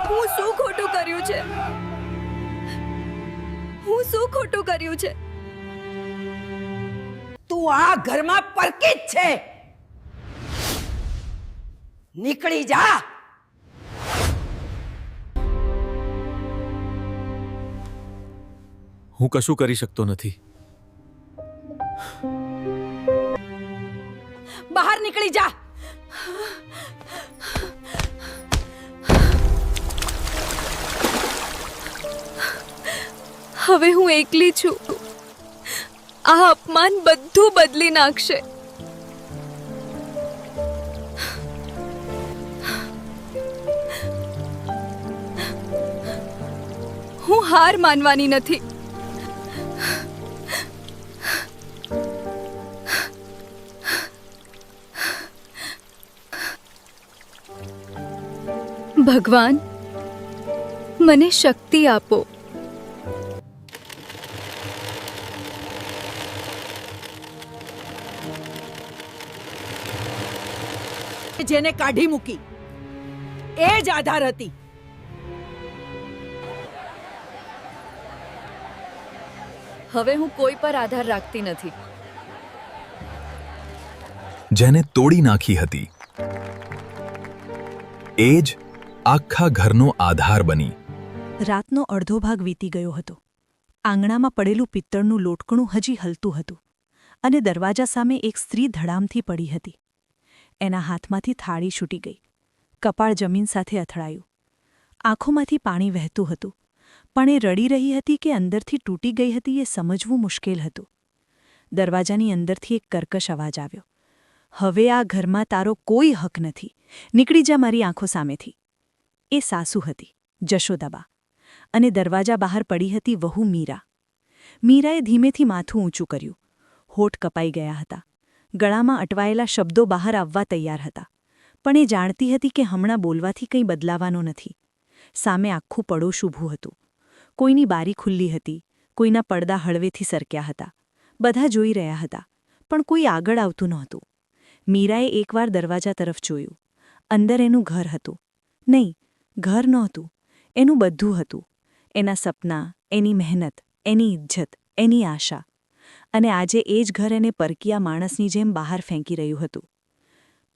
હું શું ખોટું કર્યું છે? હું શું ખોટું કર્યું છે? તું આ ઘરમાં પરકી જ છે. નીકળી જા. હું કશું કરી શકતો નથી. બહાર નીકળી જા. હવે હું એકલી છું. આ અપમાન બધું બદલી નાખશે. હું હાર માનવાની નથી. ભગવાન, મને શક્તિ આપો. જેને કાઢી મૂકી એ જ આધાર હતી. હવે હું કોઈ પર આધાર રાખતી નથી. જેને તોડી નાખી હતી એ જ આખા ઘરનો આધાર બની. રાતનો અડધો ભાગ વીતી ગયો હતો. આંગણામાં પડેલું પિત્તળનું લોટકણું હજી હલતું હતું અને દરવાજા સામે એક સ્ત્રી ધડામથી પડી હતી. એના હાથમાંથી થાળી છૂટી ગઈ. કપાળ જમીન સાથે અથડાયું. આંખોમાંથી પાણી વહેતું હતું, પણ એ રડી રહી હતી કે અંદરથી તૂટી ગઈ હતી એ સમજવું મુશ્કેલ હતું. દરવાજાની અંદરથી એક કર્કશ અવાજ આવ્યો. હવે આ ઘરમાં તારો કોઈ હક નથી. નીકળી જા મારી આંખો સામેથી. એ સાસુ હતી, જશોદાબા, અને દરવાજા બહાર પડી હતી વહુ મીરા. મીરાએ ધીમેથી માથું ઊંચું કર્યું. હોઠ કપાઈ ગયા હતા. ગળામાં અટવાયેલા શબ્દો બહાર આવવા તૈયાર હતા, પણ એ જાણતી હતી કે હમણાં બોલવાથી કંઈ બદલાવાનો નથી. સામે આખું પડોશ ઊભું હતું. કોઈની બારી ખુલ્લી હતી, કોઈના પડદા હળવેથી સરક્યા હતા. બધા જોઈ રહ્યા હતા, પણ કોઈ આગળ આવતું નહોતું. મીરાએ એકવાર દરવાજા તરફ જોયું. અંદર એનું ઘર હતું. નહીં, ઘર નહોતું. એનું બધું હતું. એના સપના, એની મહેનત, એની ઇજ્જત, એની આશા. અને આજે એ જ ઘર એને પરકીયા માણસની જેમ બહાર ફેંકી રહ્યું હતું.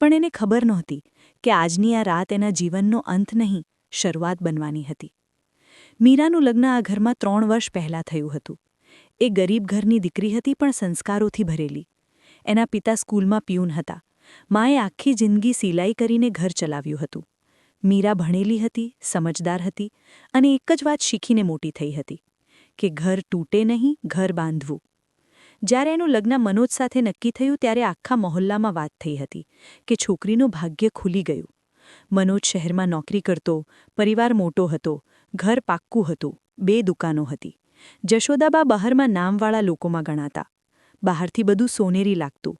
પણ એને ખબર નહોતી કે આજની આ રાત એના જીવનનો અંત નહીં, શરૂઆત બનવાની હતી. મીરાનું લગ્ન આ ઘરમાં 3 વર્ષ પહેલાં થયું હતું. એ ગરીબ ઘરની દીકરી હતી, પણ સંસ્કારોથી ભરેલી. એના પિતા સ્કૂલમાં પ્યુન હતા. માએ આખી જિંદગી સિલાઈ કરીને ઘર ચલાવ્યું હતું. મીરા ભણેલી હતી, સમજદાર હતી, અને એક જ વાત શીખીને મોટી થઈ હતી કે ઘર તૂટે નહીં, ઘર બાંધવું. જ્યારે એનું લગ્ન મનોજ સાથે નક્કી થયું ત્યારે આખા મહોલ્લામાં વાત થઈ હતી કે છોકરીનું ભાગ્ય ખુલી ગયું. મનોજ શહેરમાં નોકરી કરતો, પરિવાર મોટો હતો, ઘર પાક્કું હતું, 2 દુકાનો હતી. જશોદાબા બહારમાં નામવાળા લોકોમાં ગણાતા. બહારથી બધું સોનેરી લાગતું,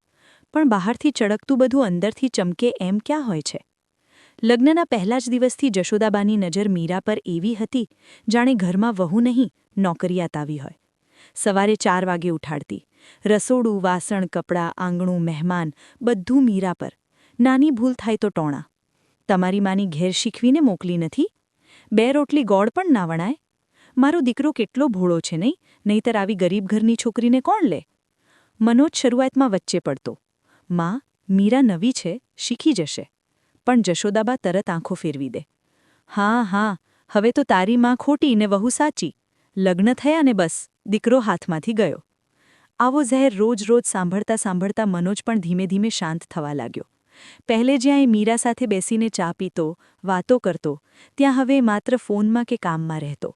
પણ બહારથી ચળકતું બધું અંદરથી ચમકે એમ ક્યાં હોય છે? લગ્નના પહેલા જ દિવસથી જશોદાબાની નજર મીરા પર એવી હતી જાણે ઘરમાં વહુ નહીં, નોકરિયાત આવી હોય. સવારે 4 વાગે ઉઠાડતી. રસોડું, વાસણ, કપડાં, આંગણું, મહેમાન, બધું મીરા પર. નાની ભૂલ થાય તો ટોણા. તમારી માની ઘેર શીખવીને મોકલી નથી? 2 રોટલી ગોળ પણ ના વણાય? મારો દીકરો કેટલો ભોળો છે નહીં, નહીંતર આવી ગરીબ ઘરની છોકરીને કોણ લે? મનોજ શરૂઆતમાં વચ્ચે પડતો. માં, મીરા નવી છે, શીખી જશે. પણ જશોદાબા તરત આંખો ફેરવી દે. હા હા, હવે તો તારી માં ખોટી ને વહુ સાચી. લગ્ન થયા ને બસ, દીકરો હાથમાંથી ગયો. આવો ઝહેર રોજ રોજ સાંભળતા સાંભળતા મનોજ પણ ધીમે ધીમે શાંત થવા લાગ્યો. પહેલે જ્યાં એ મીરા સાથે બેસીને ચા પીતો, વાતો કરતો, ત્યાં હવે માત્ર ફોનમાં કે કામમાં રહેતો.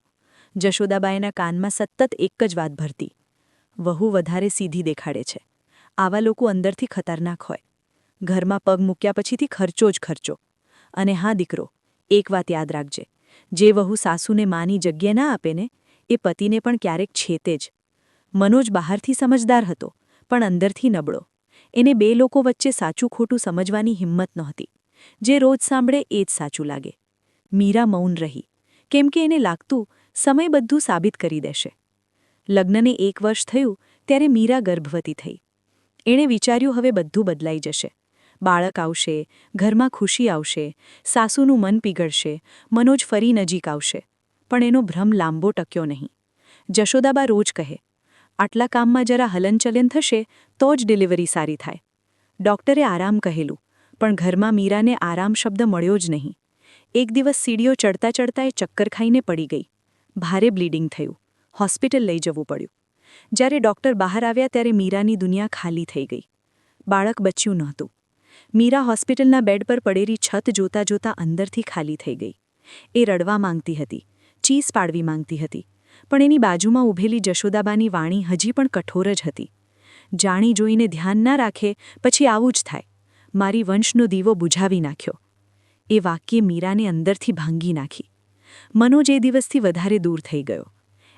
જશોદાબાઈના કાનમાં સતત એક જ વાત ભરતી. વહુ વધારે સીધી દેખાડે છે. આવા લોકો અંદરથી ખતરનાક હોય. ઘરમાં પગ મૂક્યા પછીથી ખર્ચો જ ખર્ચો. અને હા દીકરો, એક વાત યાદ રાખજે, જે વહુ સાસુને માની જગ્યા ના આપે ને, એ પતિને પણ ક્યારેક છેતે જ. મનોજ બહારથી સમજદાર હતો, પણ અંદરથી નબળો. એને 2 લોકો વચ્ચે સાચું ખોટું સમજવાની હિંમત નહોતી. જે રોજ સાંભળે એ જ સાચું લાગે. મીરા મૌન રહી, કેમ કે એને લાગતું સમય બધું સાબિત કરી દેશે. લગ્નને 1 વર્ષ થયું ત્યારે મીરા ગર્ભવતી થઈ. એણે વિચાર્યું હવે બધું બદલાઈ જશે. બાળક આવશે, ઘરમાં ખુશી આવશે, સાસુનું મન પીગળશે, મનોજ ફરી નજીક આવશે. પણ એનો ભ્રમ લાંબો ટક્યો નહીં. જશોદાબા રોજ કહે, આટલા કામમાં જરા હલનચલન થશે તો જ ડિલિવરી સારી થાય. ડૉક્ટરે આરામ કહેલું, પણ ઘરમાં મીરાને આરામ શબ્દ મળ્યો જ નહીં. એક દિવસ સીડીઓ ચડતા ચડતા એ ચક્કર ખાઈને પડી ગઈ. ભારે બ્લીડિંગ થયું. હોસ્પિટલ લઈ જવું પડ્યું. જ્યારે ડૉક્ટર બહાર આવ્યા ત્યારે મીરાની દુનિયા ખાલી થઈ ગઈ. બાળક બચ્યું નહોતું. મીરા હોસ્પિટલના બેડ પર પડેલી છત જોતાં જોતાં અંદરથી ખાલી થઈ ગઈ. એ રડવા માંગતી હતી, ચીસ પાડવી માંગતી હતી, પણ એની બાજુમાં ઊભેલી જશોદાબાની વાણી હજી પણ કઠોર જ હતી. જાણી જોઈને ધ્યાન ના રાખે પછી આવું જ થાય. મારી વંશનો દીવો બુઝાવી નાખ્યો. એ વાક્યે મીરાને અંદરથી ભાંગી નાખી. મનોજ એ દિવસથી વધારે દૂર થઈ ગયો.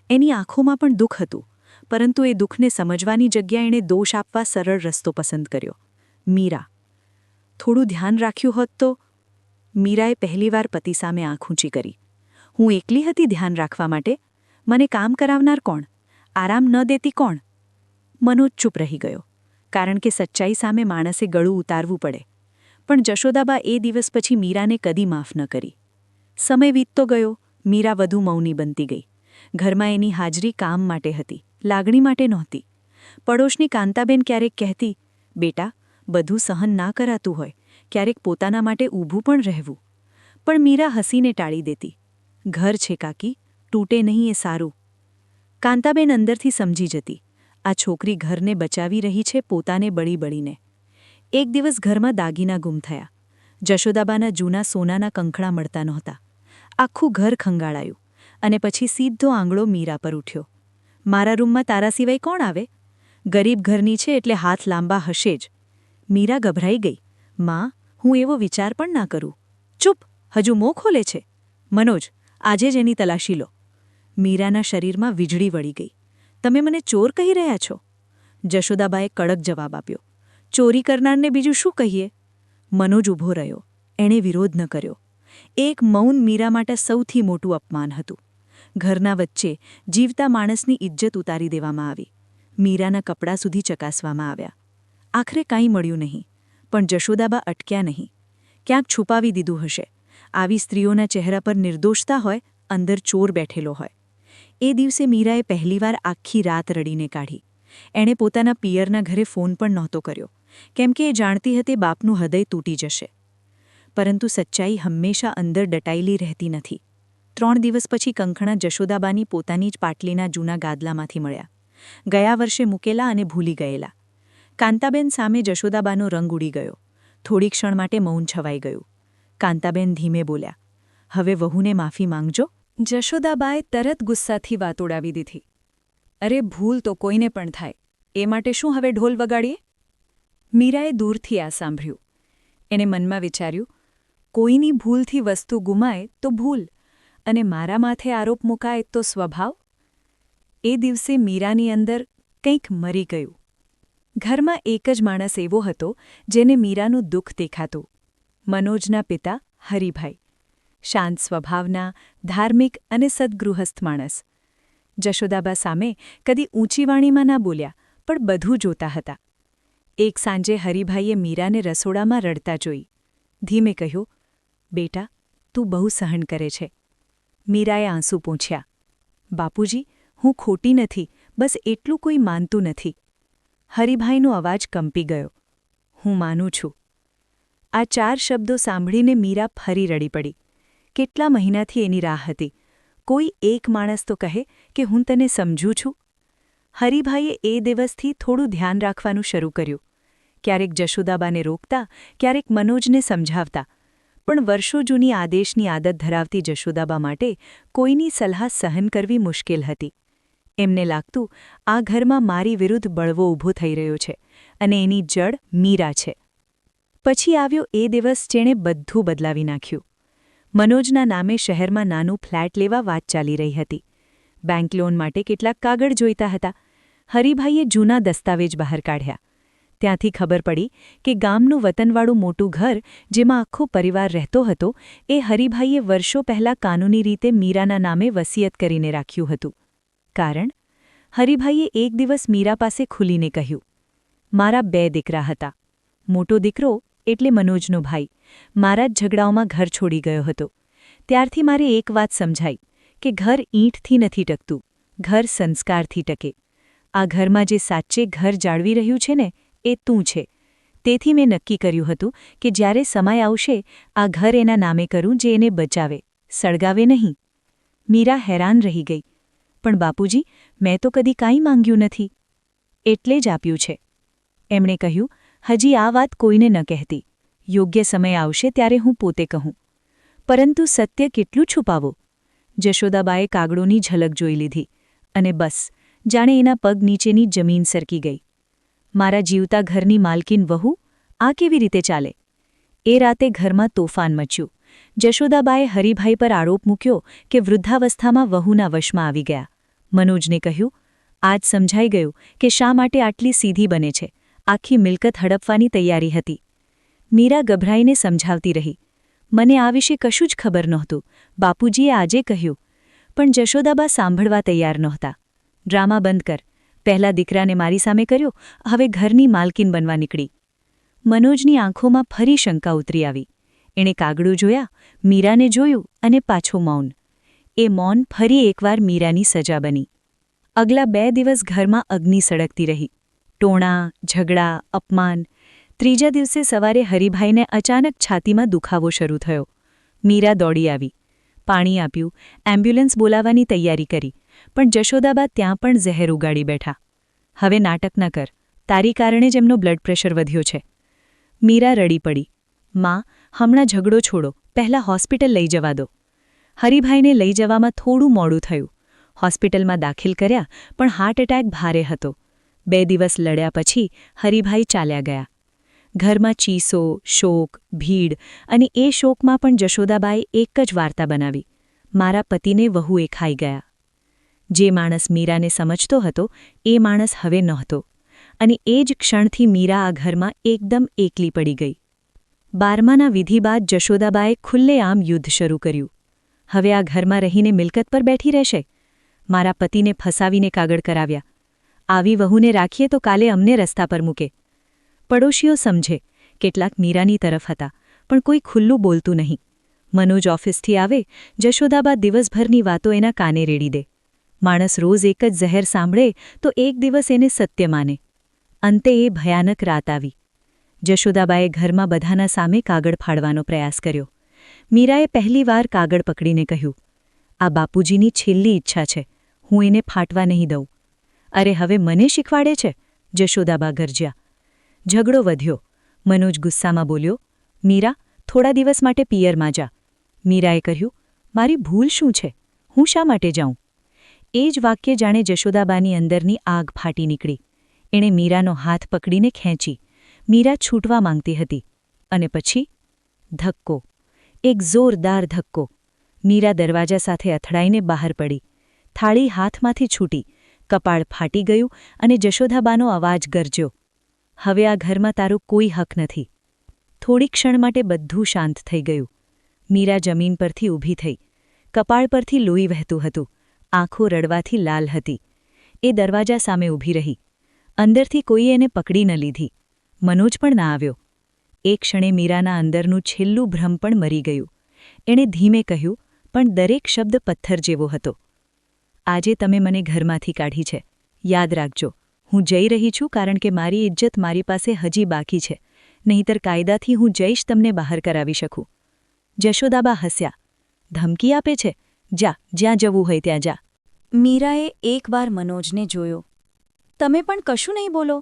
એની આંખોમાં પણ દુઃખ હતું, પરંતુ એ દુઃખને સમજવાની જગ્યાએ એણે દોષ આપવા સરળ રસ્તો પસંદ કર્યો. મીરા. થોડું ધ્યાન રાખ્યું હોત તો. મીરાએ પહેલીવાર પતિ સામે આંખ ઊંચી કરી. હું એકલી હતી ધ્યાન રાખવા માટે? મને કામ કરાવનાર કોણ? આરામ ન દેતી કોણ? મનોજ ચૂપ રહી ગયો, કારણ કે સચ્ચાઈ સામે માણસે ગળું ઉતારવું પડે. પણ જશોદાબા એ દિવસ પછી મીરાને કદી માફ ન કરી. સમય વીતતો ગયો, મીરા વધુ મૌની બનતી ગઈ. ઘરમાં એની હાજરી કામ માટે હતી, લાગણી માટે નહોતી. પડોશની કાંતાબેન ક્યારેક કહેતી, બેટા, બધું સહન ના કરાતું હોય, ક્યારેક પોતાના માટે ઊભું પણ રહેવું. પણ મીરા હસીને ટાળી દેતી. ઘર છે કાકી, તૂટે નહીં એ સારું. કાંતાબેન અંદરથી સમજી જતી, આ છોકરી ઘરને બચાવી રહી છે પોતાને બળી બળીને. એક દિવસ ઘરમાં દાગીના ગુમ થયા. જશોદાબાના જૂના સોનાના કંકણા મળતા નહોતા. આખું ઘર ખંગાળાયું, અને પછી સીધો આંગળો મીરા પર ઉઠ્યો. મારા રૂમમાં તારા સિવાય કોણ આવે? ગરીબ ઘરની છે એટલે હાથ લાંબા હશે જ. મીરા ગભરાઈ ગઈ. માં, હું એવો વિચાર પણ ના કરું. ચૂપ, હજુ મોં ખોલે છે. મનોજ, આજે જ એની તલાશી લો. મીરાના શરીરમાં વીજળી વળી ગઈ. તમે મને ચોર કહી રહ્યા છો? જશોદાબાએ કડક જવાબ આપ્યો. ચોરી કરનારને બીજું શું કહીએ? મનોજ ઊભો રહ્યો. એણે વિરોધ ન કર્યો. એક મૌન મીરા માટે સૌથી મોટું અપમાન હતું. ઘરના વચ્ચે જીવતા માણસની ઇજ્જત ઉતારી દેવામાં આવી. મીરાના કપડાં સુધી ચકાસવામાં આવ્યા. આખરે કાંઈ મળ્યું નહીં, પણ જશોદાબા અટક્યા નહીં. ક્યાંક છુપાવી દીધું હશે. આવી સ્ત્રીઓના ચહેરા પર નિર્દોષતા હોય, અંદર ચોર બેઠેલો હોય. એ દિવસે મીરાએ પહેલીવાર આખી રાત રડીને કાઢી. એણે પોતાના પિયરના ઘરે ફોન પણ નહોતો કર્યો, કેમ કે એ જાણતી હતી બાપનું હૃદય તૂટી જશે. પરંતુ સચ્ચાઈ હંમેશા અંદર દટાયેલી રહેતી નથી. 3 દિવસ પછી કંકણા જશોદાબાની પોતાની જ પાટલીના જૂના ગાદલામાંથી મળ્યા. ગયા વર્ષે મૂકેલા અને ભૂલી ગયેલા. કાંતાબેન સામે જશોદાબાનો રંગ ઉડી ગયો. થોડી ક્ષણ માટે મૌન છવાઈ ગયું. કાંતાબેન ધીમે બોલ્યા, હવે વહુને માફી માંગજો. જશોદાબાએ તરત ગુસ્સાથી વાત ઉડાવી દીધી. અરે, ભૂલ તો કોઈને પણ થાય, એ માટે શું હવે ઢોલ વગાડીએ? મીરાએ દૂરથી આ સાંભળ્યું. એણે મનમાં વિચાર્યું, કોઈની ભૂલથી વસ્તુ ગુમાય તો ભૂલ, અને મારા માથે આરોપ મુકાય તો સ્વભાવ. એ દિવસે મીરાની અંદર કંઈક મરી ગયું. ઘરમાં એક જ માણસ એવો હતો જેને મીરાનું દુઃખ દેખાતું. મનોજના પિતા હરિભાઈ. શાંત સ્વભાવના, ધાર્મિક અને સદ્ગૃહસ્થ માણસ. જશોદાબા સામે કદી ઊંચી વાણીમાં ના બોલ્યા, પણ બધું જોતા હતા. એક સાંજે હરિભાઈએ મીરાને રસોડામાં રડતા જોઈ. ધીમે કહ્યું, બેટા, તું બહુ સહન કરે છે. મીરાએ આંસુ પૂંછ્યા. બાપુજી, હું ખોટી નથી, બસ એટલું કોઈ માનતું નથી. હરિભાઈનો અવાજ કંપી ગયો. હું માનું છું. આ 4 શબ્દો સાંભળીને મીરા ફરી રડી પડી. કેટલા મહિનાથી એની રાહ હતી. કોઈ એક માણસ તો કહે કે હું તને સમજું છું. હરિભાઈએ એ દિવસથી થોડું ધ્યાન રાખવાનું શરૂ કર્યું. ક્યારેક જશોદાબાને રોકતા, ક્યારેક મનોજને સમજાવતા. પણ વર્ષો જૂની આદેશની આદત ધરાવતી જશોદાબા માટે કોઈની સલાહ સહન કરવી મુશ્કેલ હતી. એમને લાગતું, આ ઘરમાં મારી વિરુદ્ધ બળવો ઊભો થઈ રહ્યો છે, અને એની જડ મીરા છે. પછી આવ્યો એ દિવસ જેણે બધું બદલાવી નાખ્યું. મનોજના નામે શહેરમાં નાનું ફ્લેટ લેવા વાત ચાલી રહી હતી. બેંક લોન માટે કેટલાક કાગળ જોઈતા હતા. હરિભાઈએ જૂના દસ્તાવેજ બહાર કાઢ્યા. ત્યાંથી ખબર પડી કે ગામનું વતનવાળું મોટું ઘર, જેમાં આખો પરિવાર રહેતો હતો, એ હરિભાઈએ વર્ષો પહેલાં કાનૂની રીતે મીરાના નામે વસિયત કરીને રાખ્યું હતું. કારણ? હરિભાઈએ એક દિવસ મીરા પાસે ખુલીને કહ્યું, મારા 2 દીકરા હતા. મોટો દીકરો એટલે મનોજનો ભાઈ મારા જ ઝઘડાઓમાં ઘર છોડી ગયો હતો. ત્યારથી મારે એક વાત સમજાઈ કે ઘર ઈંટથી નથી ટકતું, ઘર સંસ્કારથી ટકે. આ ઘરમાં જે સાચે ઘર જાળવી રહ્યું છે ને એ તું છે. તેથી મેં નક્કી કર્યું હતું કે જ્યારે સમય આવશે આ ઘર એના નામે કરું જે એને બચાવે, સળગાવે નહીં. મીરા હેરાન રહી ગઈ. પણ બાપુજી, મેં તો કદી કાંઈ માંગ્યું નથી. એટલે જ આપ્યું છે. એમણે કહ્યું, હજી આ વાત કોઈને ન કહેતી. યોગ્ય સમય આવશે ત્યારે હું પોતે કહું. પરંતુ સત્ય કેટલું છુપાવો? જશોદાબાએ કાગડોની ઝલક જોઈ લીધી અને બસ જાણે એના પગ નીચેની જમીન સરકી ગઈ. મારા જીવતા ઘરની માલકીન વહુ, આ કેવી રીતે ચાલે? એ રાતે ઘરમાં તોફાન મચ્યું. જશોદાબાએ હરિભાઈ પર આરોપ મૂક્યો કે વૃદ્ધાવસ્થામાં વહુના વશમાં આવી ગયા. મનોજને કહ્યું, આજ સમજાઈ ગયું કે શા માટે આટલી સીધી બને છે. આખી મિલકત હડપવાની તૈયારી હતી. મીરા ગભરાઈને સમજાવતી રહી, મને આ વિશે કશું જ ખબર નહોતું. બાપુજીએ આજે કહ્યું. પણ જશોદાબા સાંભળવા તૈયાર નહોતા. ડ્રામા બંધ કર. પહેલા દીકરાને મારી સામે કર્યો, હવે ઘરની માલકીન બનવા નીકળી. મનોજની આંખોમાં ફરી શંકા ઉતરી આવી. એણે કાગડું જોયા, મીરાને જોયું અને પાછો મૌન. એ મૌન ફરી એકવાર મીરાની સજા બની. અગલા 2 દિવસ ઘરમાં અગ્નિ સળગતી રહી. ટોણા, ઝઘડા, અપમાન. ત્રીજા દિવસે સવારે હરિભાઈને અચાનક છાતીમાં દુખાવો શરૂ થયો. મીરા દોડી આવી. પાણી આપ્યું, એમ્બ્યુલન્સ બોલાવવાની તૈયારી કરી. પણ જશોદાબા ત્યાં પણ ઝહેર ઉગાડી બેઠા. હવે નાટક ન કર, તારી કારણે જ એમનો બ્લડ પ્રેશર વધ્યો છે. મીરા રડી પડી. માં, હમણાં ઝઘડો છોડો, પહેલાં હોસ્પિટલ લઈ જવા દો. હરિભાઈને લઈ જવામાં થોડું મોડું થયું. હોસ્પિટલમાં દાખલ કર્યા, પણ હાર્ટ એટેક ભારે હતો. 2 દિવસ લડ્યા પછી હરિભાઈ ચાલ્યા ગયા. ઘરમાં ચીસો, શોક, ભીડ અને એ શોકમાં પણ જશોદાબાએ એક જ વાર્તા બનાવી. મારા પતિને વહુએ ખાઈ ગયા. જે માણસ મીરાને સમજતો હતો એ માણસ હવે નહોતો. અને એ જ ક્ષણથી મીરા આ ઘરમાં એકદમ એકલી પડી ગઈ. 12માના વિધિ બાદ જશોદાબાએ ખુલ્લેઆમ યુદ્ધ શરૂ કર્યું. હવે આ ઘરમાં રહીને મિલકત પર બેઠી રહેશે. મારા પતિને ફસાવીને કાગળ કરાવ્યા. આવી વહુને રાખીએ તો કાલે અમને રસ્તા પર મૂકે. પડોશીઓ સમજે. કેટલાક મીરાની તરફ હતા, પણ કોઈ ખુલ્લું બોલતું નહીં. મનોજ ઓફિસથી આવે, જશોદાબા દિવસભરની વાતો એના કાને રેડી દે. માણસ રોજ એક જ ઝહેર સાંભળે તો એક દિવસ એને સત્ય માને. અંતે એ ભયાનક રાત આવી. જશોદાબાએ ઘરમાં બધાના સામે કાગળ ફાડવાનો પ્રયાસ કર્યો. મીરાએ પહેલીવાર કાગળ પકડીને કહ્યું, આ બાપુજીની છેલ્લી ઈચ્છા છે, હું એને ફાટવા નહીં દઉં. અરે હવે મને શીખવાડે છે? જશોદાબા ગરજ્યા. ઝઘડો વધ્યો. મનોજ ગુસ્સામાં બોલ્યો, મીરા, થોડા દિવસ માટે પિયરમાં જા. મીરાએ કહ્યું, મારી ભૂલ શું છે? હું શા માટે જાઉં? એ જ વાક્ય જાણે જશોદાબાની અંદરની આગ ફાટી નીકળી. એણે મીરાનો હાથ પકડીને ખેંચી. મીરા છૂટવા માંગતી હતી. અને પછી ધક્કો. એક જોરદાર ધક્કો. મીરા દરવાજા સાથે અથડાઈને બહાર પડી. થાળી હાથમાંથી છૂટી. કપાળ ફાટી ગયું અને જશોદાબાનો અવાજ ગરજ્યો, હવે આ ઘરમાં તારો કોઈ હક નથી. થોડી ક્ષણ માટે બધું શાંત થઈ ગયું. મીરા જમીન પરથી ઊભી થઈ. કપાળ પરથી લોહી વહેતું હતું. આંખો રડવાથી લાલ હતી. એ દરવાજા સામે ઊભી રહી. અંદરથી કોઈએ એને પકડી ન લીધી. મનોજ પણ ના આવ્યો. એક ક્ષણે મીરાના અંદરનું છેલ્લું ભ્રમ પણ મરી ગયું. એણે ધીમે કહ્યું, પણ દરેક શબ્દ પથ્થર જેવો હતો, આજે તમે મને ઘરમાંથી કાઢી છે. યાદ રાખજો, હું જઈ રહી છું કારણ કે મારી ઇજ્જત મારી પાસે હજી બાકી છે. નહીંતર કાયદાથી હું જઈશ તમને બહાર કરાવી શકું. જશોદાબા હસ્યા. ધમકી આપે છે? જા, જ્યાં જવું હોય ત્યાં જા. મીરાએ એકવાર મનોજને જોયો. તમે પણ કશું નહીં બોલો.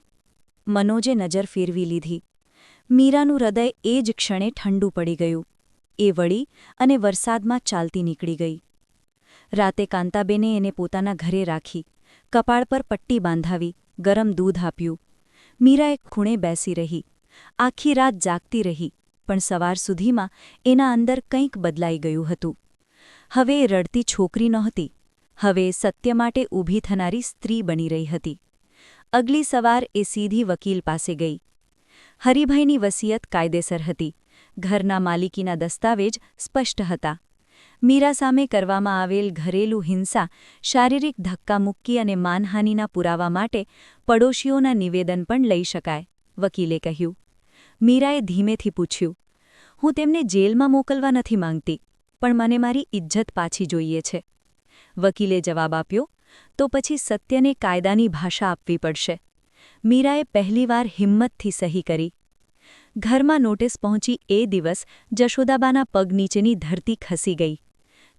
મનોજે નજર ફેરવી લીધી. મીરાનું હૃદય એ જ ક્ષણે ઠંડુ પડી ગયું. એ વળી અને વરસાદમાં ચાલતી નીકળી ગઈ. રાતે કાંતાબેને એને પોતાના ઘરે રાખી. કપાળ પર પટ્ટી બાંધાવી, ગરમ દૂધ આપ્યું. મીરા એક ખૂણે બેસી રહી. આખી રાત જાગતી રહી, પણ સવાર સુધીમાં એના અંદર કંઈક બદલાઈ ગયું હતું. હવે એ રડતી છોકરી નહોતી. હવે સત્ય માટે ઊભી થનારી સ્ત્રી બની રહી હતી. અગલી સવાર એ સીધી વકીલ પાસે ગઈ. હરિભાઈની વસિયત કાયદેસર હતી. ઘરના માલિકીના દસ્તાવેજ સ્પષ્ટ હતા. મીરા સામે કરવામાં આવેલ ઘરેલું હિંસા, શારીરિક ધક્કામુક્કી અને માનહાનિના પુરાવા માટે પડોશીઓના નિવેદન પણ લઈ શકાય, વકીલે કહ્યું. મીરાએ ધીમેથી પૂછ્યું, હું તેમને જેલમાં મોકલવા નથી માંગતી, પણ મને મારી ઇજ્જત પાછી જોઈએ છે. વકીલે જવાબ આપ્યો, તો પછી સત્યને કાયદાની ભાષા આપવી પડશે. મીરાએ પહેલીવાર હિંમતથી સહી કરી. ઘરમાં નોટિસ પહોંચી એ દિવસ જશોદાબાના પગ નીચેની ધરતી ખસી ગઈ.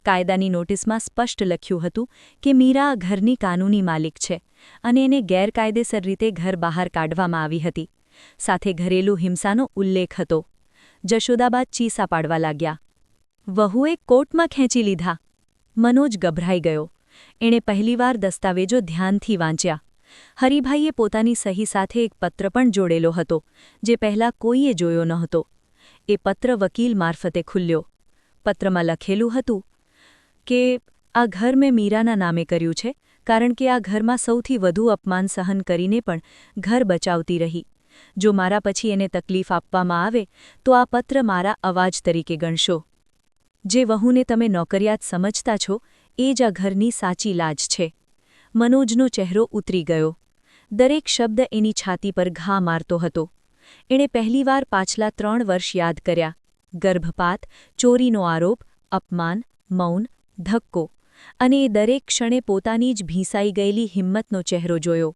કાયદાની નોટિસમાં સ્પષ્ટ લખ્યું હતું કે મીરા આ ઘરની કાનૂની માલિક છે અને એને ગેરકાયદેસર રીતે ઘર બહાર કાઢવામાં આવી હતી. સાથે ઘરેલું હિંસાનો ઉલ્લેખ હતો. જશોદાબા ચીસા પાડવા લાગ્યા. વહુએ કોર્ટમાં ખેંચી લીધા. મનોજ ગભરાઈ ગયો. એણે પહેલીવાર દસ્તાવેજો ધ્યાનથી વાંચ્યા. હરિભાઈએ પોતાની સહી સાથે એક પત્ર પણ જોડેલો હતો, જે પહેલાં કોઈએ જોયો નહોતો. એ પત્ર વકીલ મારફતે ખુલ્યો. પત્રમાં લખેલું હતું કે આ ઘર મેં મીરાના નામે કર્યું છે, કારણ કે આ ઘરમાં સૌથી વધુ અપમાન સહન કરીને પણ ઘર બચાવતી રહી. જો મારા પછી એને તકલીફ આપવામાં આવે તો આ પત્ર મારા અવાજ તરીકે ગણશો. જે વહુને તમે નોકરિયાત સમજતા છો એ જ આ ઘરની સાચી લાજ છે. મનોજનો ચહેરો ઉતરી ગયો. દરેક શબ્દ એની છાતી પર ઘા મારતો હતો. એણે પહેલીવાર પાછલા 3 વર્ષ યાદ કર્યા. ગર્ભપાત, ચોરીનો આરોપ, અપમાન, મૌન, ધક્કો, અને એ દરેક ક્ષણે પોતાની જ ભીંસાઈ ગયેલી હિંમતનો ચહેરો જોયો.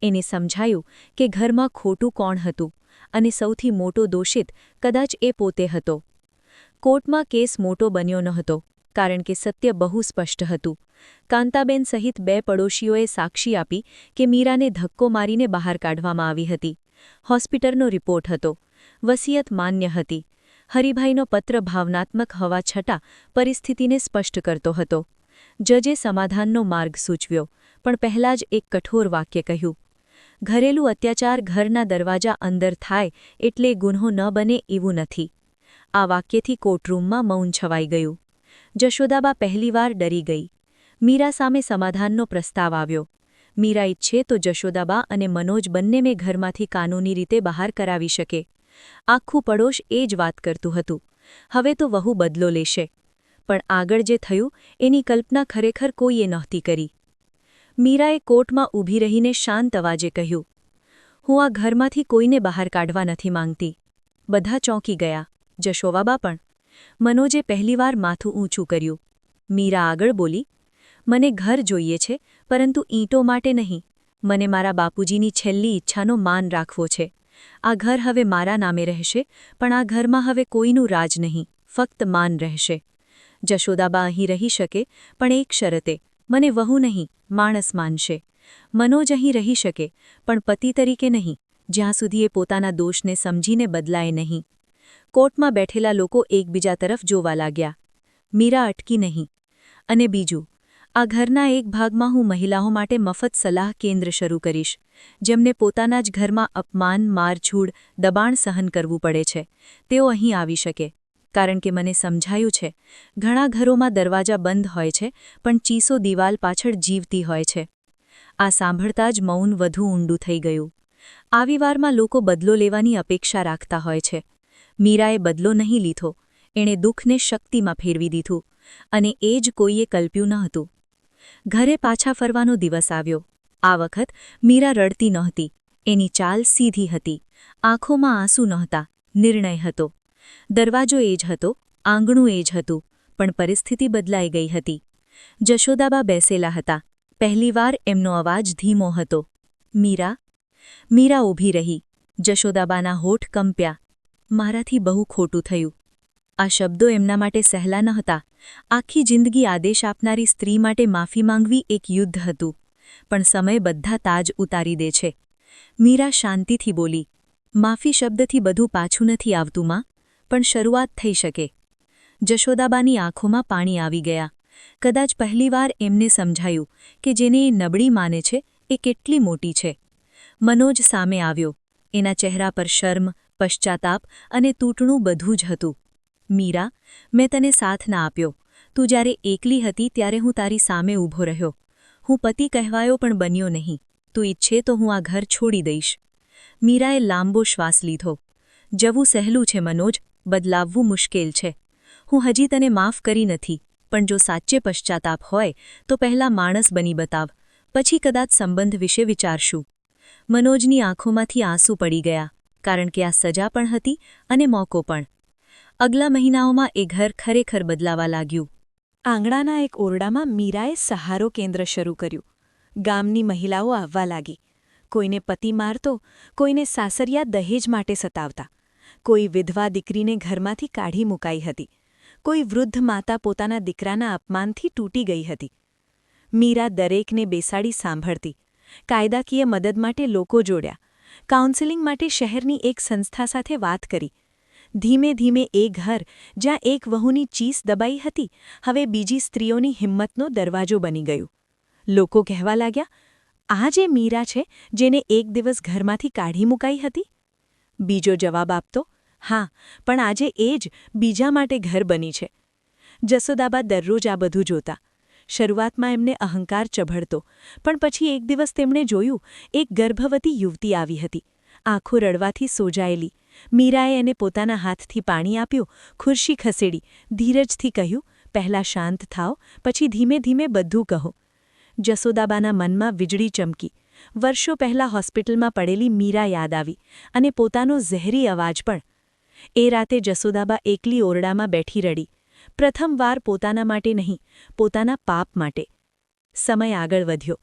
એને સમજાયું કે ઘરમાં ખોટું કોણ હતું, અને સૌથી મોટો દોષિત કદાચ એ પોતે હતો. કોર્ટમાં કેસ મોટો બન્યો નહોતો, કારણ કે સત્ય બહુ સ્પષ્ટ હતું. કાંતાબેન સહિત 2 પડોશીઓએ સાક્ષી આપી કે મીરાને ધક્કો મારીને બહાર કાઢવામાં આવી હતી. હોસ્પિટલનો રિપોર્ટ હતો. વસિયત માન્ય હતી. હરિભાઈનો પત્ર ભાવનાત્મક હોવા છતાં પરિસ્થિતિને સ્પષ્ટ કરતો હતો. જજે સમાધાનનો માર્ગ સૂચવ્યો, પણ પહેલાં જ એક કઠોર વાક્ય કહ્યું, ઘરેલું અત્યાચાર ઘરના દરવાજા અંદર થાય એટલે ગુન્હો ન બને એવું નથી. આ વાક્યથી કોર્ટરૂમમાં મૌન છવાઈ ગયું. જશોદાબા પહેલીવાર ડરી ગઈ. મીરા સામે સમાધાનનો પ્રસ્તાવ આવ્યો. મીરા ઈચ્છે તો જશોદાબા અને મનોજ બંને મેં ઘરમાંથી કાનૂની રીતે બહાર કરાવી શકે. આખું પડોશ એ જ વાત કરતું હતું. હવે તો વહુ બદલો લેશે. પણ આગળ જે થયું એની કલ્પના ખરેખર કોઈએ નહોતી કરી. મીરાએ કોર્ટમાં ઊભી રહીને શાંત અવાજે કહ્યું, હું આ ઘરમાંથી કોઈને બહાર કાઢવા નથી માંગતી. બધા ચોંકી ગયા. જશોદાબા પણ. મનોજે પહેલીવાર માથું ઊંચું કર્યું. મીરા આગળ બોલી, મને ઘર જોઈએ છે, પરંતુ ઈંટો માટે નહીં. મને મારા બાપુજીની છેલ્લી ઈચ્છાનો માન રાખવો છે. આ ઘર હવે મારા નામે રહેશે, પણ આ ઘરમાં હવે કોઈનું રાજ નહીં, ફક્ત માન રહેશે. જશોદાબા અહીં રહી શકે, પણ એક શરતે, મને વહુ નહીં, માણસ માનશે. મનોજ અહીં રહી શકે, પણ પતિ તરીકે નહીં, જ્યાં સુધી એ પોતાના દોષને સમજીને બદલાય નહીં. કોર્ટમાં બેઠેલા લોકો એકબીજા તરફ જોવા લાગ્યા. મીરા અટકી નહીં. અને બીજું, આ ઘરના એક ભાગમાં હું મહિલાઓ માટે મફત સલાહ કેન્દ્ર શરૂ કરીશ, જેમને પોતાના જ ઘરમાં અપમાન, મારઝૂડ, દબાણ સહન કરવું પડે છે. તેઓ અહીં આવી શકે. કારણ કે મને સમજાયું છે, ઘણા ઘરોમાં દરવાજા બંધ હોય છે, પણ ચીસો દિવાલ પાછળ જીવતી હોય છે. આ સાંભળતા જ મૌન વધુ ઊંડું થઈ ગયું. આવી વારમાં લોકો બદલો લેવાની અપેક્ષા રાખતા હોય છે. મીરાએ બદલો નહીં લીધો. એણે દુઃખને શક્તિમાં ફેરવી દીધું, અને એ જ કોઈએ કલ્પ્યું ન હતું. ઘરે પાછા ફરવાનો દિવસ આવ્યો. આ વખત મીરા રડતી નહોતી. એની ચાલ સીધી હતી. આંખોમાં આંસુ નહોતા. નિર્ણય હતો. દરવાજો એ જ હતો, આંગણું એ જ હતું, પણ પરિસ્થિતિ બદલાઈ ગઈ હતી. જશોદાબા બેસેલા હતા. પહેલીવાર એમનો અવાજ ધીમો હતો. મીરા. મીરા ઊભી રહી. જશોદાબાના હોઠ કંપ્યા. મારાથી બહુ ખોટું થયું. આ શબ્દો એમના માટે સહેલા નહોતા. આખી જિંદગી આદેશ આપનારી સ્ત્રી માટે માફી માંગવી એક યુદ્ધ હતું. પણ સમય બધા તાજ ઉતારી દે છે. મીરા શાંતિથી બોલી, માફી શબ્દથી બધું પાછું નથી આવતું માં, પણ શરૂઆત થઈ શકે. જશોદાબાની આંખોમાં પાણી આવી ગયા. કદાચ પહેલીવાર એમને સમજાયું કે જેને એ નબળી માને છે એ કેટલી મોટી છે. મનોજ સામે આવ્યો. એના ચહેરા પર શર્મ, પશ્ચાતાપ અને તૂટણું બધું જ હતું. મીરા, મેં તને સાથ ના આપ્યો. તું જ્યારે એકલી હતી ત્યારે હું તારી સામે ઊભો રહ્યો. હું પતિ કહેવાયો પણ બન્યો નહીં. તું ઈચ્છે તો હું આ ઘર છોડી દઈશ. મીરાએ લાંબો શ્વાસ લીધો. જવું સહેલું છે મનોજ, બદલાવવું મુશ્કેલ છે. હું હજી તને માફ કરી નથી, પણ જો સાચે પશ્ચાતાપ હોય તો પહેલાં માણસ બની બતાવ, પછી કદાચ સંબંધ વિશે વિચારશું. મનોજની આંખોમાંથી આંસુ પડી ગયા. કારણ કે આ સજા પણ હતી અને મોકો પણ. અગલા મહિનાઓમાં એ ઘર ખરેખર બદલાવા લાગ્યું. આંગણાના એક ઓરડામાં મીરાએ સહારો કેન્દ્ર શરૂ કર્યું. ગામની મહિલાઓ આવવા લાગી. કોઈને પતિ મારતો, કોઈને સાસરિયા દહેજ માટે સતાવતા. કોઈ વિધવા દીકરીને ઘરમાંથી કાઢી મુકાઈ હતી. કોઈ વૃદ્ધ માતા પોતાના દીકરાના અપમાનથી તૂટી ગઈ હતી. મીરા દરેકને બેસાડી સાંભળતી. કાયદાકીય મદદ માટે લોકો જોડ્યા. કાઉન્સેલિંગ માટે શહેરની એક સંસ્થા સાથે વાત કરી. ધીમે ધીમે એ ઘર જ્યાં એક વહુની ચીસ દબાઈ હતી હવે બીજી સ્ત્રીઓની હિંમતનો દરવાજો બની ગયું. લોકો કહેવા લાગ્યા, આ જે મીરા છે જેને એક દિવસ ઘરમાંથી કાઢી મુકાઈ હતી? બીજો જવાબ આપતો, હા, પણ આજે એ જ બીજા માટે ઘર બની છે. જસોદાબા દરરોજ આ બધું જોતા. શરૂઆતમાં એમને અહંકાર ચભળતો, પણ પછી એક દિવસ તેમણે જોયું એક ગર્ભવતી યુવતી આવી હતી. આંખો રડવાથી સોજાયેલી. મીરાએ એને પોતાના હાથથી પાણી આપ્યું, ખુરશી ખસેડી, ધીરજથી કહ્યું, પહેલાં શાંત થાઓ, પછી ધીમે ધીમે બધું કહો. જસોદાબાના મનમાં વીજળી ચમકી. વર્ષો પહેલાં હોસ્પિટલમાં પડેલી મીરા યાદ આવી અને પોતાનો ઝેરી અવાજ પણ. એ રાતે જસોદાબા એકલી ઓરડામાં બેઠી રડી. પ્રથમવાર પોતાના માટે નહીં, પોતાના પાપ માટે. સમય આગળ વધ્યો.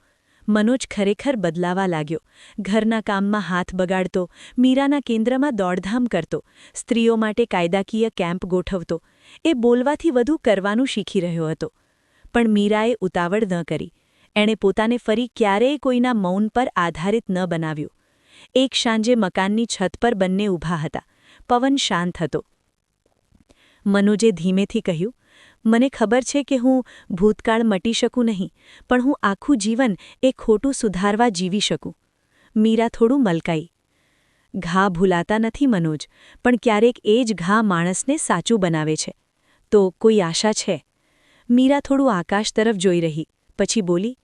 મનોજ ખરેખર બદલાવા લાગ્યો. ઘરના કામમાં હાથ બગાડતો, મીરાના કેન્દ્રમાં દોડધામ કરતો, સ્ત્રીઓ માટે કાયદાકીય કેમ્પ ગોઠવતો. એ બોલવાથી વધુ કરવાનું શીખી રહ્યો હતો. પણ મીરાએ ઉતાવળ ન કરી. એણે પોતાને ફરી ક્યારેય કોઈના મૌન પર આધારિત ન બનાવ્યું. એક સાંજે મકાનની છત પર બંને ઊભા હતા. પવન શાંત હતો. મનોજે ધીમેથી કહ્યું, મને ખબર છે કે હું ભૂતકાળ મટી શકું નહીં, પણ હું આખું જીવન એ ખોટું સુધારવા જીવી શકું. મીરા થોડું મલકાઈ. ઘા ભૂલાતા નથી મનોજ, પણ ક્યારેક એ જ ઘા માણસને સાચું બનાવે છે. તો કોઈ આશા છે? મીરા થોડું આકાશ તરફ જોઈ રહી, પછી બોલી,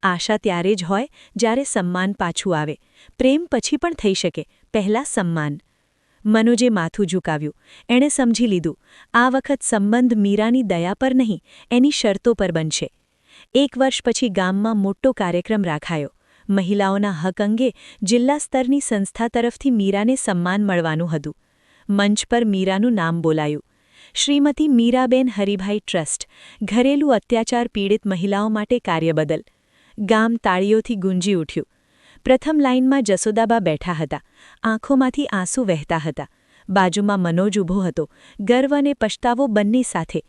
આશા ત્યારે જ હોય જ્યારે સન્માન પાછું આવે. પ્રેમ પછી પણ થઈ શકે, પહેલાં સન્માન. મનોજે માથું ઝુકાવ્યું. એણે સમજી લીધું, આ વખત સંબંધ મીરાની દયા પર નહીં, એની શરતો પર બનશે. એક વર્ષ પછી ગામમાં મોટો કાર્યક્રમ રાખાયો. મહિલાઓના હક અંગે જિલ્લા સ્તરની સંસ્થા તરફથી મીરાને સન્માન મળવાનું હતું. મંચ પર મીરાનું નામ બોલાયું. શ્રીમતી મીરાબેન હરિભાઈ ટ્રસ્ટ, ઘરેલું અત્યાચાર પીડિત મહિલાઓ માટે કાર્યબદલ. ગામ તાળીઓથી ગુંજી ઉઠ્યું. પ્રથમ લાઇનમાં જસોદાબા બેઠા હતા. આંખોમાંથી આંસુ વહેતા હતા. બાજુમાં મનોજ ઊભો હતો, ગર્વ અને પછતાવો બંને સાથે.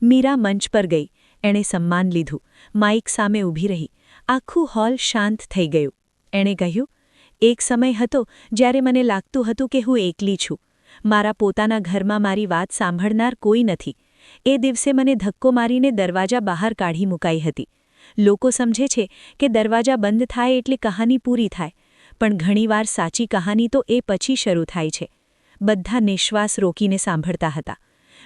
મીરા મંચ પર ગઈ. એણે સન્માન લીધું. માઇક સામે ઊભી રહી. આખું હોલ શાંત થઈ ગયું. એણે કહ્યું, એક સમય હતો જ્યારે મને લાગતું હતું કે હું એકલી છું. મારા પોતાના ઘરમાં મારી વાત સાંભળનાર કોઈ નથી. એ દિવસે મને ધક્કો મારીને દરવાજા બહાર કાઢી મુકાઈ હતી. લોકો સમજે છે કે દરવાજા બંધ થાય એટલે કહાની પૂરી થાય, પણ ઘણીવાર સાચી કહાની તો એ પછી શરૂ થાય છે. બધા નિશ્વાસ રોકીને સાંભળતા હતા.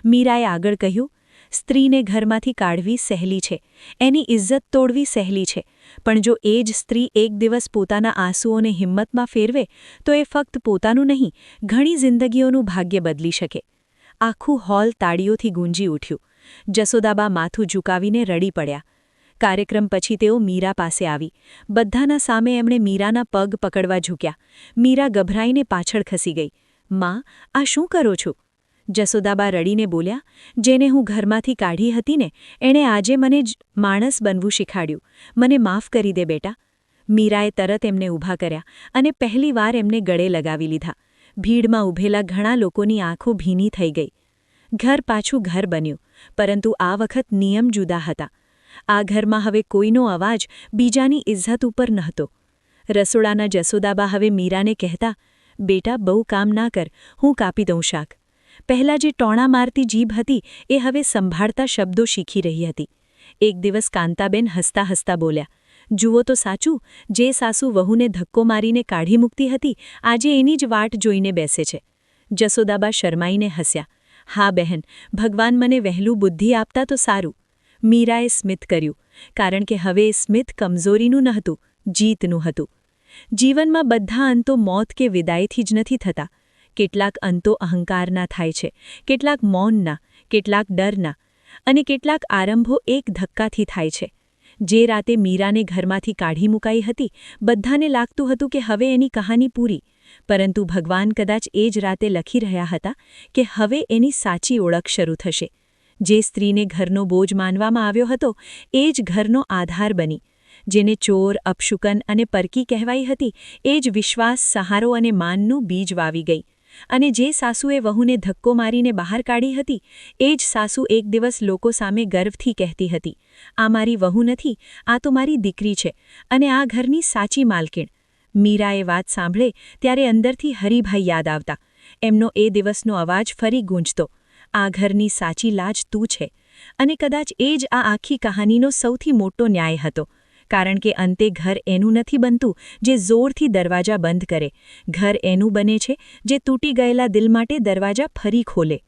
મીરાએ આગળ કહ્યું, સ્ત્રીને ઘરમાંથી કાઢવી સહેલી છે, એની ઇજ્જત તોડવી સહેલી છે, પણ જો એ જ સ્ત્રી એક દિવસ પોતાના આંસુઓને હિંમતમાં ફેરવે તો એ ફક્ત પોતાનું નહીં, ઘણી જિંદગીઓનું ભાગ્ય બદલી શકે. આખું હોલ તાળીઓથી ગુંજી ઉઠ્યું. જસોદાબા માથું ઝુકાવીને રડી પડ્યા. કાર્યક્રમ પછી તેઓ મીરા પાસે આવી. બધાના સામે એમણે મીરાના પગ પકડવા ઝૂક્યા. મીરા ગભરાઈને પાછળ ખસી ગઈ. માં, આ શું કરો છો? જસોદાબા રડીને બોલ્યા, જેને હું ઘરમાંથી કાઢી હતી ને, એણે આજે મને જ માણસ બનવું શીખવાડ્યું. મને માફ કરી દે બેટા. મીરાએ તરત એમને ઊભા કર્યા અને પહેલીવાર એમને ગળે લગાવી લીધા. ભીડમાં ઊભેલા ઘણા લોકોની આંખો ભીની થઈ ગઈ. ઘર પાછું ઘર બન્યું, પરંતુ આ વખત નિયમ જુદા હતા. આ ઘરમાં હવે કોઈનો અવાજ બીજાની ઇજ્જત ઉપર નહોતો. રસોડાના જસોદાબા હવે મીરાને કહેતા, બેટા બહુ કામ ના કર, હું કાપી દઉં શાક. પહેલાં જે ટોણા મારતી જીભ હતી એ હવે સંભાળતા શબ્દો શીખી રહી હતી. એક દિવસ કાંતાબેન હસતા હસતા બોલ્યા, જુઓ તો સાચું, જે સાસુ વહુને ધક્કો મારીને કાઢી મૂકતી હતી આજે એની જ વાટ જોઈને બેસે છે. જસોદાબા શરમાઈને હસ્યા. હા બહેન, ભગવાન મને વહેલું બુદ્ધિ આપતા તો સારું. મીરાએ સ્મિત કર્યું, કારણ કે હવે એ સ્મિત કમજોરીનું નહોતું, જીતનું હતું. જીવનમાં બધા અંતો મોત કે વિદાયથી જ નથી થતા. કેટલાક અંતો અહંકારના થાય છે, કેટલાક મૌનના, કેટલાક ડરના, અને કેટલાક આરંભો એક ધક્કાથી થાય છે. જે રાતે મીરાને ઘરમાંથી કાઢી મુકાઈ હતી, બધાને લાગતું હતું કે હવે એની કહાની પૂરી, પરંતુ ભગવાન કદાચ એ જ રાતે લખી રહ્યા હતા કે હવે એની સાચી ઓળખ શરૂ થશે. જે સ્ત્રીને ઘરનો બોજ માનવામાં આવ્યો હતો એ જ ઘરનો આધાર બની. જેને ચોર, અપશુકન અને પરકી કહેવાઈ હતી એ જ વિશ્વાસ, સહારો અને માનનું બીજ વાવી ગઈ. અને જે સાસુએ વહુને ધક્કો મારીને બહાર કાઢી હતી એ જ સાસુ એક દિવસ લોકો સામે ગર્વથી કહેતી હતી, આ મારી વહુ નથી, આ તો મારી દીકરી છે અને આ ઘરની સાચી માલકીણ. મીરાએ વાત સાંભળે ત્યારે અંદરથી હરિભાઈ યાદ આવતા. એમનો એ દિવસનો અવાજ ફરી ગૂંજતો, આ ઘરની સાચી લાજ તું છે. અને કદાચ એ જ આ આખી કહાનીનો સૌથી મોટો ન્યાય હતો. કારણ કે અંતે ઘર એનું નથી બનતું જે જોરથી દરવાજા બંધ કરે. ઘર એનું બને છે જે તૂટી ગયેલા દિલ માટે દરવાજા ફરી ખોલે.